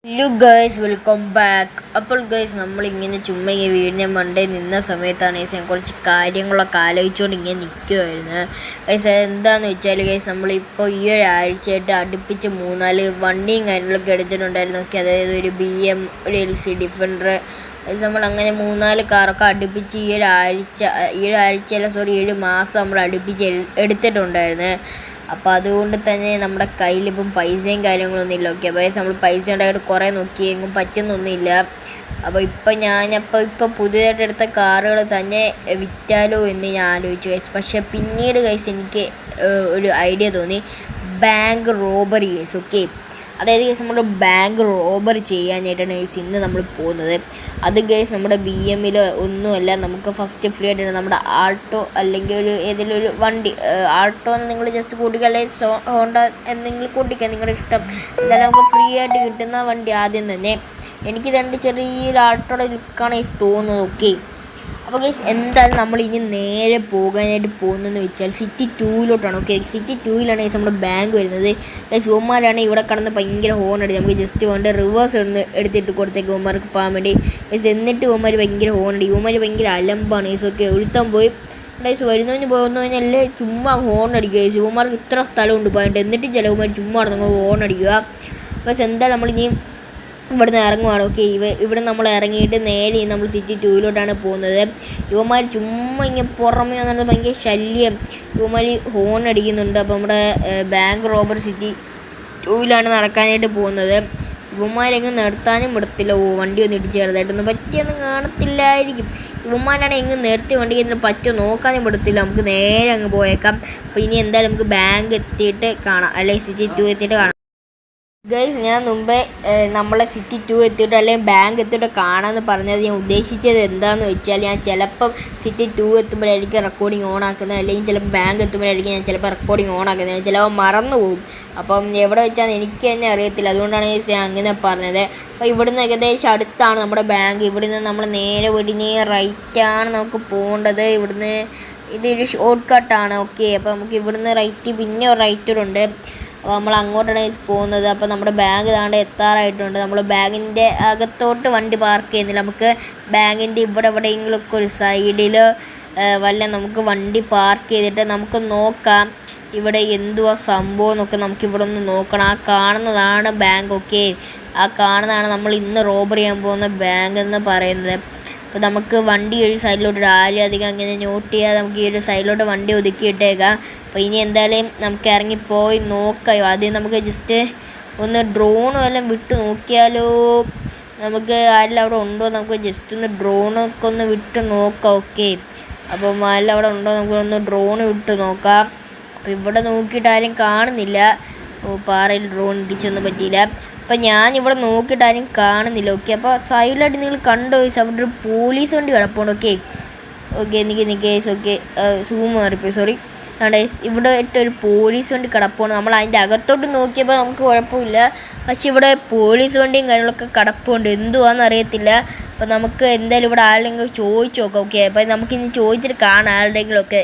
Hello guys, welcome back. അപ്പോൾ guys, നമ്മളിങ്ങനെ ചുമ്മാ ഇങ്ങനെ വീടിൻ്റെ മണ്ടേ നിന്ന സമയത്താണ് ഞാൻ കുറച്ച് കാര്യങ്ങളൊക്കെ ആലോചിച്ചുകൊണ്ട് ഇങ്ങനെ നിൽക്കുമായിരുന്നു. ഗൈസ്, എന്താണെന്ന് വെച്ചാൽ ഗൈസ്, നമ്മളിപ്പോൾ ഈ ഒരാഴ്ചയായിട്ട് അടുപ്പിച്ച് 3-4 വണ്ടിയും കാര്യങ്ങളൊക്കെ എടുത്തിട്ടുണ്ടായിരുന്നു. ഓക്കെ, അതായത് ഒരു BM, ഒരു LC ഡിഫൻഡർ, നമ്മളങ്ങനെ 3-4 കാറൊക്കെ അടുപ്പിച്ച് ഈ ഒരു മാസം നമ്മൾ അടുപ്പിച്ച് എടുത്തിട്ടുണ്ടായിരുന്നു. അപ്പോൾ അതുകൊണ്ട് തന്നെ നമ്മുടെ കയ്യിലിപ്പം പൈസയും കാര്യങ്ങളൊന്നും ഇല്ല. ഓക്കെ, അപ്പോൾ നമ്മൾ പൈസ ഉണ്ടായിട്ട് കുറേ നോക്കി എങ്ങും പറ്റുന്നൊന്നുമില്ല. അപ്പോൾ ഇപ്പോൾ പുതിയതായിട്ട് എടുത്ത കാറുകൾ തന്നെ വിറ്റാലോ എന്ന് ഞാൻ ആലോചിച്ചു ഗൈസ്. പക്ഷേ പിന്നീട് ഗൈസ് എനിക്ക് ഒരു ഐഡിയ തോന്നി, ബാങ്ക് റോബറി ഗൈസ്. ഓക്കെ, അതായത് ഗൈസ് നമ്മൾ ബാങ്ക് റോബറി ചെയ്യാനായിട്ടാണ് ഗൈസ് ഇന്ന് നമ്മൾ പോകുന്നത്. അത് ഗൈസ് നമ്മുടെ BM-ൽ ഒന്നുമല്ല, നമുക്ക് ഫസ്റ്റ് ഫ്രീ ആയിട്ട് നമ്മുടെ ആൾട്ടോ അല്ലെങ്കിൽ ഏതെങ്കിലും ഒരു വണ്ടി, ആൾട്ടോ എന്ന് നിങ്ങൾ ജസ്റ്റ് കൂട്ടിക്കുക, അല്ലെങ്കിൽ ഹോണ്ട എന്തെങ്കിലും കൂട്ടിക്കുക, നിങ്ങളുടെ ഇഷ്ടം. എന്തായാലും നമുക്ക് ഫ്രീ ആയിട്ട് കിട്ടുന്ന വണ്ടി ആദ്യം തന്നെ. എനിക്ക് ചെറിയൊരു ആൾട്ടോയുടെ ലുക്കാണ് ഗൈസ് തോന്നുന്നത്. ഓക്കെ, അപ്പോൾ ഗൈസ് എന്തായാലും നമ്മൾ ഇനി നേരെ പോകാനായിട്ട് പോകുന്നതെന്ന് വെച്ചാൽ City 2-ലോട്ടാണ്. ഓക്കെ, City 2-ലാണ് ഗൈസ് നമ്മുടെ ബാങ്ക് വരുന്നത്. ഗൈസ് ഉമ്മാരാണ് ഇവിടെ കടന്ന് ഭയങ്കര ഹോൺ അടിച്ച്, നമുക്ക് ജസ്റ്റ് കൊണ്ട് റിവേഴ്സ് എടുത്തിട്ട് കൊടുത്തേക്ക് ഉമ്മാർക്ക് പോകാൻ വേണ്ടി ഗൈസ്. എന്നിട്ട് ഉമ്മാർ ഭയങ്കര ഹോൺ അടിക്കും, ഉമ്മാർ ഭയങ്കര അലമ്പാണ് ഗൈസ്. ഓക്കെ, ഒരുത്താൻ പോയി ഗൈസ്, പോകുന്നതിനല്ലേ ചുമ്മാ ഹോൺ അടിക്കുക ഗൈസ്. ഉമ്മാർക്ക് ഇത്ര സ്ഥലമുണ്ട് പോയിട്ട്, എന്നിട്ട് ചില ഉമ്മാർ ചുമ്മാ നമ്മൾ ഹോൺ അടിക്കുക. ഗൈസ് എന്തായാലും നമ്മളിനി ഇവിടുന്ന് ഇറങ്ങുവാണ്. ഓക്കെ, ഇവിടെ നമ്മൾ ഇറങ്ങിയിട്ട് നേരെ നമ്മൾ City 2-ലോട്ടാണ് പോകുന്നത്. ഇവന്മാർ ചുമ്മാ ഇങ്ങനെ പുറമേ വന്നിട്ട് ഭയങ്കര ശല്യം, ഇവന്മാർ ഹോൺ അടിക്കുന്നുണ്ട്. അപ്പോൾ നമ്മുടെ ബാങ്ക് റോബർ City 2-ലാണ് നടക്കാനായിട്ട് പോകുന്നത്. ഇവന്മാരെങ്ങും നിർത്താനും വിടത്തില്ല. വണ്ടി ഒന്നും ഇടിച്ച് ചെറുതായിട്ടൊന്നും പറ്റിയൊന്നും കാണത്തില്ലായിരിക്കും. ഇവന്മാരാണ് എങ്ങും നിർത്തി വണ്ടി ഇതിന് പറ്റുമോ നോക്കാനും വിടത്തില്ല. നമുക്ക് നേരെ അങ്ങ് പോയേക്കാം. അപ്പോൾ ഇനി എന്തായാലും നമുക്ക് ബാങ്ക് എത്തിയിട്ട് കാണാം, അല്ലെങ്കിൽ City 2 എത്തിയിട്ട് കാണാം. ഗൈസ്, ഞാൻ മുമ്പേ നമ്മളെ City 2 എത്തിയിട്ട് അല്ലെങ്കിൽ ബാങ്ക് എത്തിയിട്ട് കാണാമെന്ന് പറഞ്ഞത് ഞാൻ ഉദ്ദേശിച്ചത് എന്താണെന്ന് വെച്ചാൽ, ഞാൻ ചിലപ്പം City 2 എത്തുമ്പോഴായിരിക്കും റെക്കോർഡിങ് ഓൺ ആക്കുന്നത്, അല്ലെങ്കിൽ ചിലപ്പോൾ ബാങ്ക് എത്തുമ്പോഴായിരിക്കും ഞാൻ ചിലപ്പോൾ റെക്കോർഡിങ് ഓൺ ആക്കുന്നത്. ചിലപ്പോൾ മറന്നു പോകും. അപ്പം എവിടെ വെച്ചാൽ എനിക്ക് തന്നെ അറിയത്തില്ല, അതുകൊണ്ടാണ് ഞാൻ അങ്ങനെ പറഞ്ഞത്. അപ്പോൾ ഇവിടുന്ന് ഏകദേശം അടുത്താണ് നമ്മുടെ ബാങ്ക്. ഇവിടുന്ന് നമ്മൾ നേരെ റൈറ്റാണ് നമുക്ക് പോകേണ്ടത്. ഇവിടുന്ന് ഇതൊരു ഷോർട്ട് കട്ടാണ്. ഓക്കെ, അപ്പോൾ നമുക്ക് ഇവിടുന്ന് റൈറ്റ്, പിന്നെ ഒരു റൈറ്ററുണ്ട്. അപ്പോൾ നമ്മൾ അങ്ങോട്ടാണ് പോകുന്നത്. അപ്പോൾ നമ്മുടെ ബാങ്ക് താണ്ട് എത്താറായിട്ടുണ്ട്. നമ്മൾ ബാങ്കിൻ്റെ അകത്തോട്ട് വണ്ടി പാർക്ക് ചെയ്യുന്നില്ല, നമുക്ക് ബാങ്കിൻ്റെ എവിടെയെങ്കിലുമൊക്കെ ഒരു സൈഡിൽ നമുക്ക് വണ്ടി പാർക്ക് ചെയ്തിട്ട് നമുക്ക് നോക്കാം ഇവിടെ എന്തുവാ സംഭവം എന്നൊക്കെ. നമുക്ക് ഇവിടെ ഒന്ന് നോക്കണം. ആ കാണുന്നതാണ് ബാങ്ക്. ഓക്കെ, ആ കാണുന്നതാണ് നമ്മൾ ഇന്ന് റോബർ ചെയ്യാൻ പോകുന്ന ബാങ്ക് എന്ന് പറയുന്നത്. അപ്പോൾ നമുക്ക് വണ്ടി ഒരു സൈഡിലോട്ട് ആരും അധികം അങ്ങനെ നോട്ട് ചെയ്യാതെ നമുക്ക് ഈ ഒരു സൈഡിലോട്ട് വണ്ടി ഒതുക്കിയിട്ടേക്കാം. അപ്പോൾ ഇനി എന്തായാലും നമുക്ക് ഇറങ്ങിപ്പോയി നോക്കാം. ആദ്യം നമുക്ക് ജസ്റ്റ് ഒന്ന് ഡ്രോണും എല്ലാം വിട്ട് നോക്കിയാലോ, നമുക്ക് ആരെല്ലാം അവിടെ ഉണ്ടോ നമുക്ക് ജസ്റ്റ് ഒന്ന് ഡ്രോണൊക്കെ ഒന്ന് വിട്ട് നോക്കാം. ഓക്കെ, അപ്പം ആരെല്ലാം അവിടെ ഉണ്ടോ നമുക്കൊന്ന് ഡ്രോൺ വിട്ട് നോക്കാം. അപ്പോൾ ഇവിടെ നോക്കിയിട്ട് ആരും കാണുന്നില്ല. പാറയിൽ ഡ്രോൺ ഇടിച്ചൊന്നും പറ്റിയില്ല. അപ്പം ഞാനിവിടെ നോക്കിയിട്ട് ആരും കാണുന്നില്ല. ഓക്കെ, അപ്പോൾ സൈഡിലായിട്ട് നിങ്ങൾ കണ്ടോ ഗൈസ്, അവിടെ ഒരു പോലീസ് വണ്ടി കിടപ്പുണ്ട്. ഓക്കെ എനിക്ക് ഗൈസ്. ഓക്കെ, സൂം മാറിപ്പോയി, സോറി. അവിടെ ഇവിടെ ഒരു പോലീസ് വണ്ടി കിടപ്പുണ്ട്. നമ്മൾ അതിൻ്റെ അകത്തോട്ട് നോക്കിയപ്പോൾ നമുക്ക് കുഴപ്പമില്ല, പക്ഷെ ഇവിടെ പോലീസ് വണ്ടിയും കാര്യങ്ങളൊക്കെ കിടപ്പുണ്ട്. എന്തുവാന്ന് അറിയത്തില്ല. അപ്പോൾ നമുക്ക് എന്തായാലും ഇവിടെ ആരുടെയെങ്കിലും ചോദിച്ചു നോക്കാം. ഓക്കെ, അപ്പോൾ നമുക്കിനി ചോദിച്ചിട്ട് കാണാം ആരുടെയെങ്കിലുമൊക്കെ.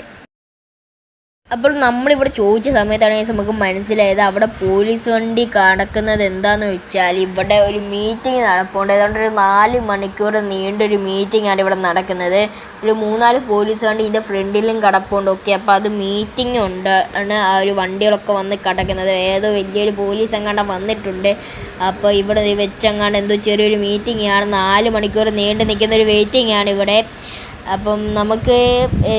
അപ്പോൾ നമ്മളിവിടെ ചോദിച്ച സമയത്താണ് നമുക്ക് മനസ്സിലായത് അവിടെ പോലീസ് വണ്ടി കിടക്കുന്നത് എന്താണെന്ന് വെച്ചാൽ, ഇവിടെ ഒരു മീറ്റിംഗ് നടപ്പുണ്ട്. അതുകൊണ്ട് ഒരു 4 മണിക്കൂർ നീണ്ടൊരു മീറ്റിംഗ് ആണ് ഇവിടെ നടക്കുന്നത്. ഒരു 3-4 പോലീസ് വണ്ടി ഇതിൻ്റെ ഫ്രണ്ടിലും കിടപ്പുണ്ട്. ഓക്കെ, അപ്പോൾ അത് മീറ്റിംഗ് ഉണ്ട് ആണ് ആ ഒരു വണ്ടികളൊക്കെ വന്ന് കിടക്കുന്നത്. ഏതോ വലിയൊരു പോലീസ് എങ്ങാണ്ട് വന്നിട്ടുണ്ട്. അപ്പോൾ ഇവിടെ വെച്ചെങ്ങാണ്ട് എന്തോ ചെറിയൊരു മീറ്റിംഗ് ആണ്. 4 മണിക്കൂർ നീണ്ടു നിൽക്കുന്ന ഒരു വെയിറ്റിംഗ് ആണ് ഇവിടെ. അപ്പം നമുക്ക്,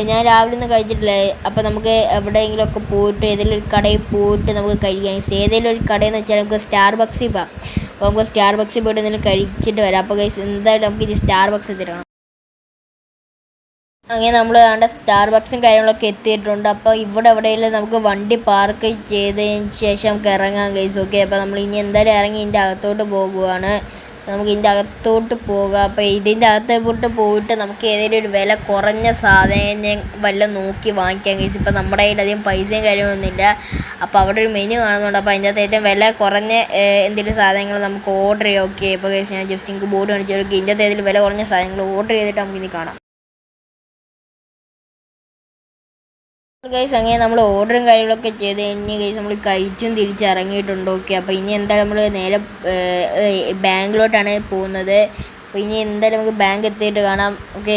ഞാൻ രാവിലെ ഒന്നും കഴിച്ചിട്ടില്ല. അപ്പോൾ നമുക്ക് എവിടെയെങ്കിലുമൊക്കെ പോയിട്ട് ഏതെങ്കിലും ഒരു കടയിൽ പോയിട്ട് നമുക്ക് കഴിക്കാം. ഏതെങ്കിലും ഒരു കടയെന്ന് വെച്ചാൽ നമുക്ക് സ്റ്റാർബക്സിൽ പോകാം. അപ്പോൾ നമുക്ക് സ്റ്റാർബക്സിൽ പോയിട്ട് എന്തെങ്കിലും കഴിച്ചിട്ട് വരാം. അപ്പോൾ ഗൈസ് എന്തായാലും നമുക്ക് ഇനി സ്റ്റാർബക്സ് എത്തിക്കണം. അങ്ങനെ നമ്മൾ വേണ്ട സ്റ്റാർബക്സും കാര്യങ്ങളൊക്കെ എത്തിയിട്ടുണ്ട്. അപ്പോൾ ഇവിടെ എവിടെയെങ്കിലും നമുക്ക് വണ്ടി പാർക്ക് ചെയ്തതിന് ശേഷം നമുക്ക് ഇറങ്ങാം ഗൈസ്. ഓക്കെ, അപ്പോൾ നമ്മൾ ഇനി എന്തായാലും ഇറങ്ങി ഇതിൻ്റെ അകത്തോട്ട് പോകുവാണ്. നമുക്ക് ഇതിൻ്റെ അകത്തോട്ട് പോകാം. അപ്പോൾ ഇതിൻ്റെ അകത്തോട്ട് പോയിട്ട് നമുക്ക് ഏതെങ്കിലും ഒരു വില കുറഞ്ഞ സാധനം വല്ലതും നോക്കി വാങ്ങിക്കാൻ കഴിയും. ഇപ്പോൾ നമ്മുടെ കയ്യിൽ അധികം പൈസയും കാര്യങ്ങളൊന്നുമില്ല. അപ്പോൾ അവിടെ ഒരു മെനു കാണുന്നുണ്ട്. അപ്പോൾ അതിൻ്റെ അകത്ത് ഏറ്റവും വില കുറഞ്ഞ എന്തെങ്കിലും സാധനങ്ങൾ നമുക്ക് ഓർഡർ ചെയ്യാം. ഓക്കെ, ഇപ്പോൾ ഞാൻ ജസ്റ്റ് നിങ്ങൾക്ക് ബോർഡ് കാണിച്ചു കൊടുക്കും. ഇതിൻ്റെ അകത്ത് ഏതെങ്കിലും വില കുറഞ്ഞ സാധനങ്ങൾ ഓർഡർ ചെയ്തിട്ട് നമുക്കിനി കാണാം. ഗൈസ് അങ്ങനെ നമ്മൾ ഓർഡറും കാര്യങ്ങളൊക്കെ ചെയ്ത് കഴിഞ്ഞ് ഗൈസ് നമ്മൾ കഴിച്ചും തിരിച്ചിറങ്ങിയിട്ടുണ്ട്. ഓക്കെ, അപ്പോൾ ഇനി എന്തായാലും നമ്മൾ നേരെ ബാങ്കിലോട്ടാണ് പോകുന്നത്. അപ്പോൾ ഇനി എന്തായാലും നമുക്ക് ബാങ്ക് എത്തിയിട്ട് കാണാം. ഓക്കെ,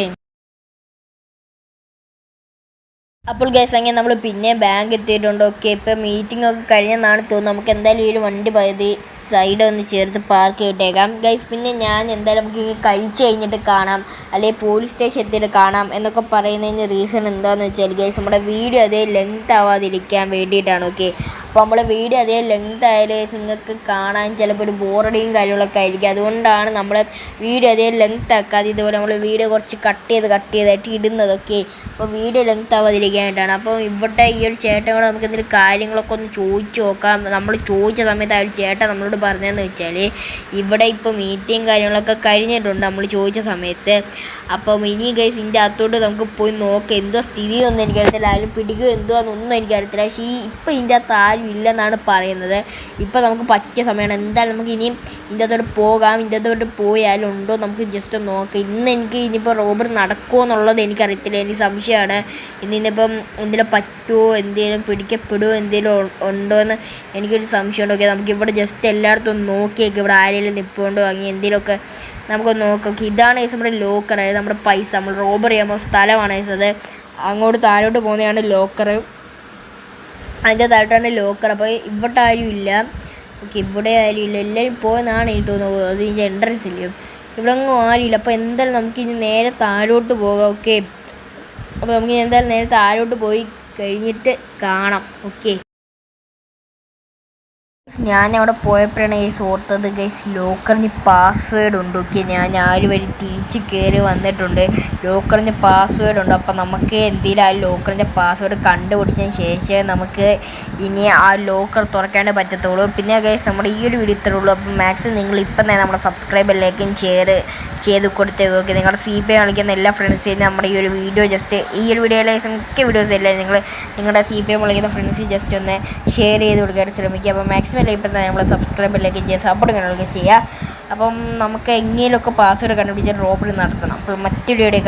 അപ്പോൾ ഗൈസ് അങ്ങനെ നമ്മൾ പിന്നെ ബാങ്ക് എത്തിയിട്ടുണ്ട്. ഓക്കെ, ഇപ്പോൾ മീറ്റിംഗ് ഒക്കെ കഴിഞ്ഞെന്നാണ് തോന്നുന്നത്. നമുക്ക് എന്തായാലും ഈ ഒരു വണ്ടി പകുതി സൈഡ് ഒന്ന് ചേർത്ത് പാർക്ക് ചെയ്തിട്ടേക്കാം ഗൈസ്. പിന്നെ ഞാൻ എന്തായാലും നമുക്ക് കഴിച്ച് കഴിഞ്ഞിട്ട് കാണാം, അല്ലെങ്കിൽ പോലീസ് സ്റ്റേഷൻ എത്തിയിട്ട് കാണാം എന്നൊക്കെ പറയുന്നതിന് റീസൺ എന്താണെന്ന് വെച്ചാൽ ഗൈസ് നമ്മുടെ വീഡിയോ അതേ ലെങ്ത് ആവാതിരിക്കാൻ വേണ്ടിയിട്ടാണ്. ഓക്കെ, അപ്പോൾ നമ്മൾ വീഡിയോ അതേ ലെങ്ത് ആയാലും നിങ്ങൾക്ക് കാണാൻ ചിലപ്പോൾ ഒരു ബോറടിയും കാര്യങ്ങളൊക്കെ ആയിരിക്കും. അതുകൊണ്ടാണ് നമ്മൾ വീഡിയോ അതേ ലെങ്ത് ആക്കാതെ ഇതുപോലെ നമ്മൾ വീഡിയോ കുറച്ച് കട്ട് ചെയ്തായിട്ട് ഇടുന്നതൊക്കെ. അപ്പോൾ വീഡിയോ ലെങ്ത് ആവാതിരിക്കാനായിട്ടാണ്. അപ്പോൾ ഇവിടെ ഈ ഒരു ചേട്ടനോട് നമുക്ക് എന്തെങ്കിലും കാര്യങ്ങളൊക്കെ ഒന്ന് ചോദിച്ചു നോക്കാം. നമ്മൾ ചോദിച്ച സമയത്ത് ആ ഒരു ചേട്ടൻ നമ്മളോട് പറഞ്ഞതെന്ന് വെച്ചാൽ ഇവിടെ ഇപ്പോൾ മീറ്റിംഗ് കാര്യങ്ങളൊക്കെ കഴിഞ്ഞിട്ടുണ്ട് നമ്മൾ ചോദിച്ച സമയത്ത്. അപ്പം ഇനി ഗൈസ് ഇതിൻ്റെ അകത്തോട്ട് നമുക്ക് പോയി നോക്കാം എന്തോ സ്ഥിതിയൊന്നും എനിക്കറിയത്തില്ല, ആരും പിടിക്കുകയോ എന്തോന്നൊന്നും എനിക്കറിയത്തില്ല. പക്ഷേ ഇപ്പോൾ ഇതിൻ്റെ അകത്ത് ആരും ഇല്ലെന്നാണ് പറയുന്നത്. ഇപ്പോൾ നമുക്ക് പറ്റിയ സമയമാണ്. എന്തായാലും നമുക്ക് ഇനിയും ഇതിൻ്റെ അകത്തോട്ട് പോകാം. ഇതിൻ്റെ അകത്തോട്ട് പോയാലും ഉണ്ടോ നമുക്ക് ജസ്റ്റ് നോക്കാം. ഇന്ന് എനിക്ക് ഇനിയിപ്പോൾ റോബറി നടക്കുമോ എന്നുള്ളത് എനിക്കറിയത്തില്ല, എനിക്ക് സംശയമാണ്. ഇന്നിപ്പം എന്തെങ്കിലും പറ്റുമോ, എന്തെങ്കിലും പിടിക്കപ്പെടുമോ, എന്തെങ്കിലും ഉണ്ടോ എന്ന് എനിക്കൊരു സംശയമുണ്ട്. ഓക്കെ, നമുക്കിവിടെ ജസ്റ്റ് എല്ലായിടത്തും ഒന്ന് നോക്കിയേക്കാം ഇവിടെ ആരെങ്കിലും നിൽപ്പുണ്ടോ അങ്ങനെ എന്തെങ്കിലുമൊക്കെ നമുക്കൊന്ന് നോക്കാം. ഓക്കെ, ഇതാണ് നമ്മുടെ ലോക്കർ, അതായത് നമ്മുടെ പൈസ നമ്മൾ റോബറി ചെയ്യുമ്പോൾ സ്ഥലമാണ് അത്. അങ്ങോട്ട് താഴോട്ട് പോകുന്നതാണ് ലോക്കർ, അതിൻ്റെ താഴോട്ടാണ് ലോക്കർ. അപ്പോൾ ഇവിടെ ആരും ഇല്ല. ഓക്കെ, ഇവിടെ ആരും ഇല്ല, എല്ലാവരും പോയെന്നാണ് എനിക്ക് തോന്നുന്നത്. അത് ഇതിൻ്റെ എൻട്രൻസ് ഇല്ലയോ, ഇവിടെ ഒന്നും ആരുമില്ല. അപ്പോൾ എന്തായാലും നമുക്കിനി നേരെ താഴോട്ട് പോകാം. ഓക്കെ, അപ്പോൾ നമുക്ക് എന്തായാലും നേരെ താഴോട്ട് പോയി കഴിഞ്ഞിട്ട് കാണാം. ഓക്കെ, ഞാൻ അവിടെ പോയപ്പോഴാണ് ഗൈസ് ഓർത്തത് ഗൈസ് ലോക്കറിന് പാസ്വേഡ് ഉണ്ട്. ഓക്കെ, ഞാൻ വഴി തിരിച്ച് കയറി വന്നിട്ടുണ്ട്. ലോക്കറിന് പാസ്വേഡ് ഉണ്ട്. അപ്പോൾ നമുക്ക് എന്തെങ്കിലും ആ ലോക്കറിൻ്റെ പാസ്വേഡ് കണ്ടുപിടിച്ചതിന് ശേഷം നമുക്ക് ഇനി ആ ലോക്കർ തുറക്കാനേ പറ്റത്തുള്ളൂ. പിന്നെ ഗൈസ് നമ്മുടെ ഈ ഒരു വീഡിയോ ഇത്രേ ഉള്ളൂ. അപ്പം മാക്സിമം നിങ്ങൾ ഇപ്പം തന്നെ നമ്മുടെ സബ്സ്ക്രൈബറിലേക്കും ഷെയർ ചെയ്ത് കൊടുത്തേക്കും. ഓക്കെ, നിങ്ങളുടെ CP കളിക്കുന്ന എല്ലാ ഫ്രണ്ട്സിനും നമ്മുടെ ഈ ഒരു വീഡിയോ ജസ്റ്റ് ഈ ഒരു വീഡിയോയിലെ മിക്ക വീഡിയോസ് എല്ലാം നിങ്ങളുടെ CP കളിക്കുന്ന ഫ്രണ്ട്സ് ജസ്റ്റ് ഒന്ന് ഷെയർ ചെയ്ത് കൊടുക്കാൻ ശ്രമിക്കുക. അപ്പോൾ മാക്സിമം ഇപ്പം തന്നെ നമ്മൾ സബ്സ്ക്രൈബറിലേക്ക് ചെയ്യുക, സപ്പോർട്ട് കാര്യങ്ങളൊക്കെ ചെയ്യുക. അപ്പം നമുക്ക് എങ്ങനെയൊക്കെ പാസ്വേഡ് കണ്ടുപിടിച്ച് റോബറി നടത്തണം. അപ്പോൾ മറ്റൊരു വീഡിയോ